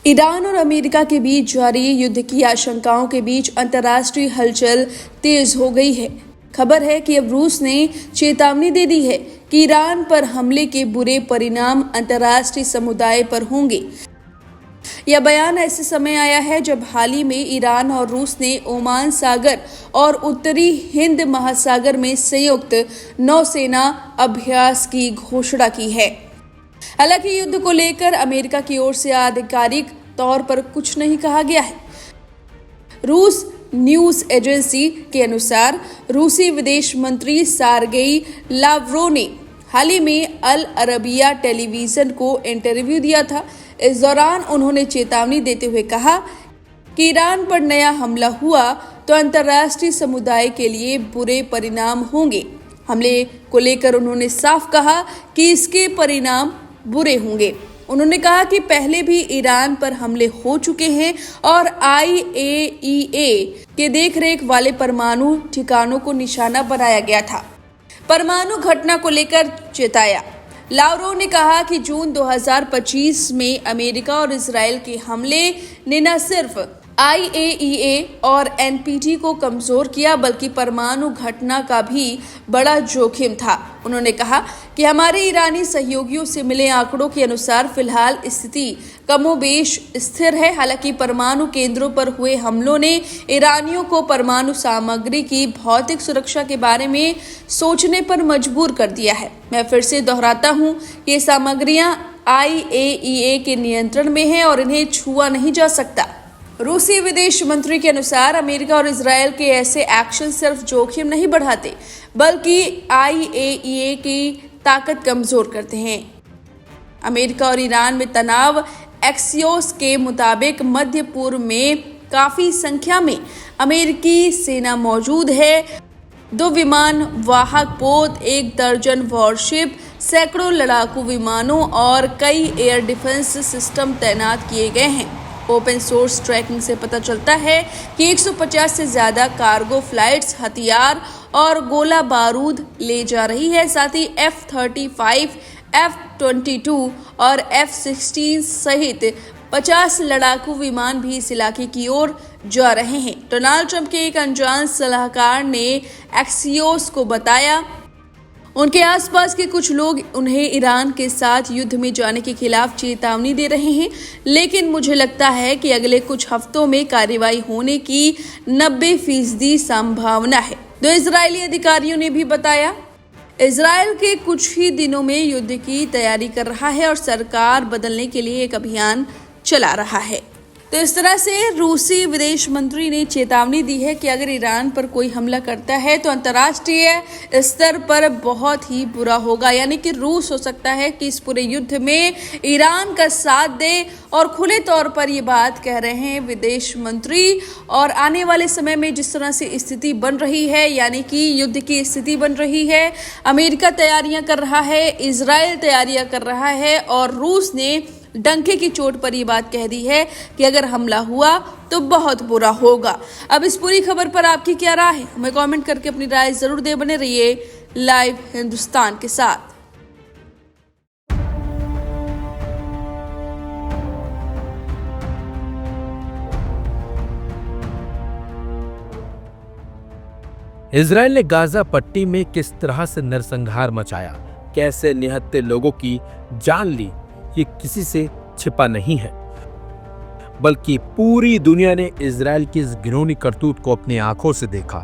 Iran और America के बीच जारी युद्ध की आशंकाओं के बीच अंतर्राष्ट्रीय हलचल तेज हो गई है। खबर है कि अब रूस ने चेतावनी दे दी है कि ईरान पर हमले के बुरे परिणाम अंतर्राष्ट्रीय समुदाय पर होंगे। यह बयान ऐसे समय आया है जब हाल ही में ईरान और रूस ने ओमान सागर और उत्तरी हिंद महासागर में संयुक्त नौसेना अभ्यास की घोषणा की है। हालांकि युद्ध को लेकर अमेरिका की ओर से आधिकारिक तौर पर कुछ नहीं कहा गया है। रूस न्यूज एजेंसी के अनुसार रूसी विदेश मंत्री सार्गेई लावरोव ने हाल ही में अल अरबिया टेलीविजन को इंटरव्यू दिया था। इस दौरान उन्होंने चेतावनी देते हुए कहा कि ईरान पर नया हमला हुआ तो अंतर्राष्ट्रीय समुदाय के लिए बुरे परिणाम होंगे। हमले को लेकर उन्होंने साफ कहा कि इसके परिणाम बुरे होंगे। उन्होंने कहा कि पहले भी ईरान पर हमले हो चुके हैं और IAEA के देखरेख वाले परमाणु ठिकानों को निशाना बनाया गया था। परमाणु घटना को लेकर चेताया। लावरोव ने कहा कि जून 2025 में अमेरिका और इजराइल के हमले ने न सिर्फ IAEA और NPT को कमजोर किया बल्कि परमाणु घटना का भी बड़ा जोखिम था। उन्होंने कहा कि हमारे ईरानी सहयोगियों से मिले आंकड़ों के अनुसार फिलहाल स्थिति कमोबेश स्थिर है। हालांकि परमाणु केंद्रों पर हुए हमलों ने ईरानियों को परमाणु सामग्री की भौतिक सुरक्षा के बारे में सोचने पर मजबूर कर दिया है। मैं फिर से दोहराता हूं, ये सामग्रियां IAEA के नियंत्रण में है और इन्हें छुआ नहीं जा सकता। रूसी विदेश मंत्री के अनुसार अमेरिका और इजराइल के ऐसे एक्शन सिर्फ जोखिम नहीं बढ़ाते बल्कि IAEA की ताकत कमजोर करते हैं। अमेरिका और ईरान में तनाव। एक्सियोस के मुताबिक मध्य पूर्व में काफी संख्या में अमेरिकी सेना मौजूद है। 2 विमान वाहक पोत, 1 दर्जन वॉरशिप, सैकड़ों लड़ाकू विमानों और कई एयर डिफेंस सिस्टम तैनात किए गए हैं। ओपन सोर्स ट्रैकिंग से पता चलता है कि 150 से ज्यादा कार्गो फ्लाइट्स हथियार और गोला बारूद ले जा रही है। साथ ही F-35, F-22 और F-16 सहित 50 लड़ाकू विमान भी इस इलाके की ओर जा रहे हैं। डोनाल्ड ट्रंप के एक अनजान सलाहकार ने एक्सियोस को बताया उनके आसपास के कुछ लोग उन्हें ईरान के साथ युद्ध में जाने के खिलाफ चेतावनी दे रहे हैं, लेकिन मुझे लगता है कि अगले कुछ हफ्तों में कार्रवाई होने की 90% संभावना है। 2 इजरायली अधिकारियों ने भी बताया। इजराइल के कुछ ही दिनों में युद्ध की तैयारी कर रहा है और सरकार बदलने के लिए एक अभियान चला रहा है। तो इस तरह से रूसी विदेश मंत्री ने चेतावनी दी है कि अगर ईरान पर कोई हमला करता है तो अंतर्राष्ट्रीय स्तर पर बहुत ही बुरा होगा। यानी कि रूस हो सकता है कि इस पूरे युद्ध में ईरान का साथ दे और खुले तौर पर ये बात कह रहे हैं विदेश मंत्री। और आने वाले समय में जिस तरह से स्थिति बन रही है, यानी कि युद्ध की स्थिति बन रही है, अमेरिका तैयारियां कर रहा है, इजराइल तैयारियां कर रहा है और रूस ने डंके की चोट पर ये बात कह दी है कि अगर हमला हुआ तो बहुत बुरा होगा। अब इस पूरी खबर पर आपकी क्या राय है, हमें कमेंट करके अपनी राय जरूर दे। बने रहिए लाइव हिंदुस्तान के साथ। इजराइल ने गाजा पट्टी में किस तरह से नरसंहार मचाया, कैसे निहत्थे लोगों की जान ली, ये किसी से छिपा नहीं है, बल्कि पूरी दुनिया ने इजराइल की इस घिनौनी करतूत को अपनी आंखों से देखा।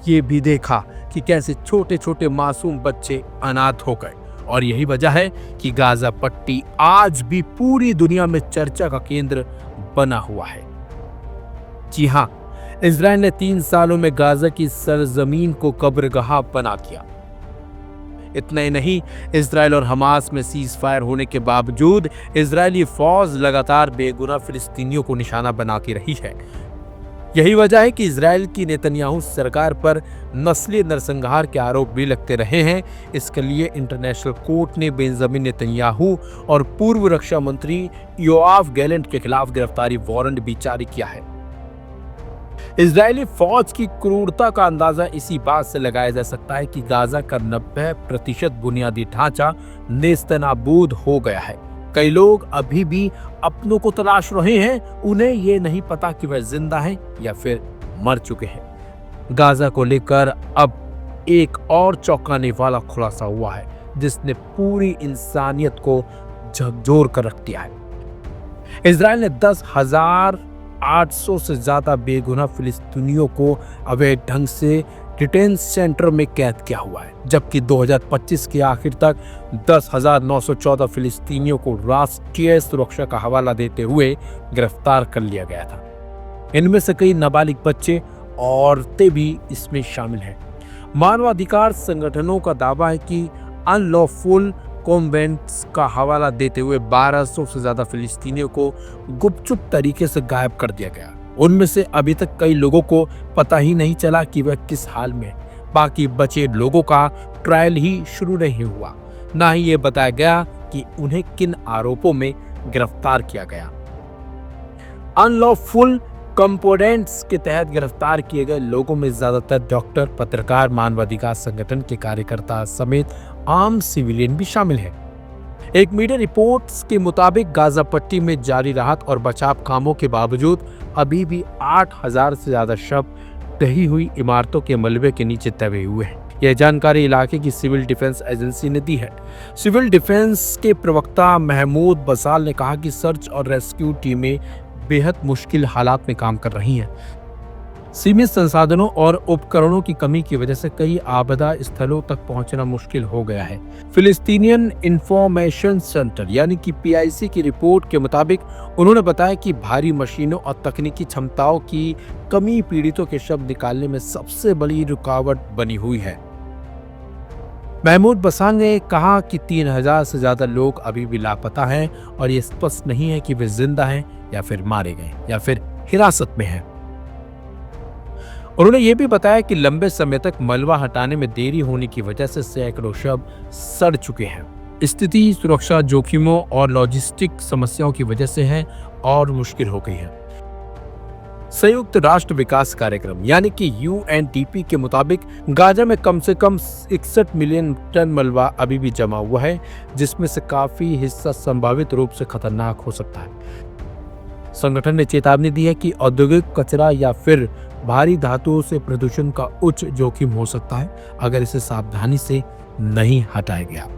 ये भी देखा कि कैसे छोटे छोटे मासूम बच्चे अनाथ हो गए। और यही वजह है कि गाजा पट्टी आज भी पूरी दुनिया में चर्चा का केंद्र बना हुआ है। जी हाँ, इजराइल ने 3 सालों में गाजा की सरजमीन को कब्रगाह बना दिया। इतना ही नहीं, इजराइल और हमास में सीज फायर होने के बावजूद इजरायली फौज लगातार बेगुनाह फिलिस्तीनियों को निशाना बनाती रही है। यही वजह है कि इजराइल की नेतन्याहू सरकार पर नस्ली नरसंहार के आरोप भी लगते रहे हैं। इसके लिए इंटरनेशनल कोर्ट ने बेंजामिन नेतन्याहू और पूर्व रक्षा मंत्री योआव गैलेंट के खिलाफ गिरफ्तारी वारंट भी जारी किया है। इजरायली फौज की क्रूरता का अंदाजा इसी बात से लगाया जा सकता है कि गाजा का 90% बुनियादी ढांचा नेस्तनाबूद हो गया है। कई लोग अभी भी अपनों को तलाश रहे हैं, उन्हें ये नहीं पता कि वह जिंदा हैं या फिर मर चुके हैं। गाजा को लेकर अब एक और चौंकाने वाला खुलासा हुआ है, जिसने पूरी इंसानियत को झकझोर कर रख दिया है। इजराइल ने 10,800 से ज्यादा बेगुनाह फिलिस्तीनियों को अवैध ढंग से डिटेंशन सेंटर में कैद किया हुआ है, जबकि 2025 के आखिर तक 10,914 फिलिस्तीनियों को राष्ट्रीय सुरक्षा का हवाला देते हुए गिरफ्तार कर लिया गया था। इनमें से कई नाबालिग बच्चे, औरतें भी इसमें शामिल हैं। मानवाधिकार संगठनों का दावा है कि अनलॉफुल कॉन्वेंट्स का हवाला देते हुए 1200 से ज्यादा फिलिस्तीनियों को गुपचुप तरीके से गायब कर दिया गया। उनमें से अभी तक कई लोगों को पता ही नहीं चला कि वह किस हाल में है। बाकी बचे लोगों का ट्रायल ही शुरू नहीं हुआ, ना ही ये बताया गया कि उन्हें किन आरोपों में गिरफ्तार किया गया। अनलॉफुल कंपोनेंट्स के तहत गिरफ्तार किए गए लोगों में ज्यादातर डॉक्टर, पत्रकार, मानवाधिकार संगठन के कार्यकर्ता समेत आम सिविलियन भी शामिल हैं। एक मीडिया रिपोर्ट्स के मुताबिक गाजा पट्टी में जारी राहत और बचाव कामों के बावजूद अभी भी 8,000 से ज्यादा शव ढही हुई इमारतों के मलबे के नीचे दबे हुए हैं। यह जानकारी इलाके की सिविल डिफेंस एजेंसी ने दी है। सिविल डिफेंस के प्रवक्ता महमूद बसाल ने कहा कि सर्च और रेस्क्यू टीमें बेहद मुश्किल हालात में काम कर रही हैं। सीमित संसाधनों और उपकरणों की कमी की वजह से कई आपदा स्थलों तक पहुंचना मुश्किल हो गया है। फिलिस्तीनियन इंफॉर्मेशन सेंटर यानी कि PIC की रिपोर्ट के मुताबिक उन्होंने बताया कि भारी मशीनों और तकनीकी क्षमताओं की कमी पीड़ितों के शव निकालने में सबसे बड़ी रुकावट बनी हुई है। महमूद बसाल ने कहा कि 3,000 से ज्यादा लोग अभी भी लापता हैं और ये स्पष्ट नहीं है कि वे जिंदा हैं या फिर मारे गए या फिर हिरासत में हैं। उन्होंने ये भी बताया कि लंबे समय तक मलबा हटाने में देरी होने की वजह से सैकड़ों शव सड़ चुके हैं। स्थिति सुरक्षा जोखिमों और लॉजिस्टिक समस्याओं की वजह से है और मुश्किल हो गई है। संयुक्त राष्ट्र विकास कार्यक्रम यानी कि UNDP के मुताबिक गाजा में कम से कम 61 मिलियन टन मलबा अभी भी जमा हुआ है, जिसमें से काफी हिस्सा संभावित रूप से खतरनाक हो सकता है। संगठन ने चेतावनी दी है कि औद्योगिक कचरा या फिर भारी धातुओं से प्रदूषण का उच्च जोखिम हो सकता है अगर इसे सावधानी से नहीं हटाया गया।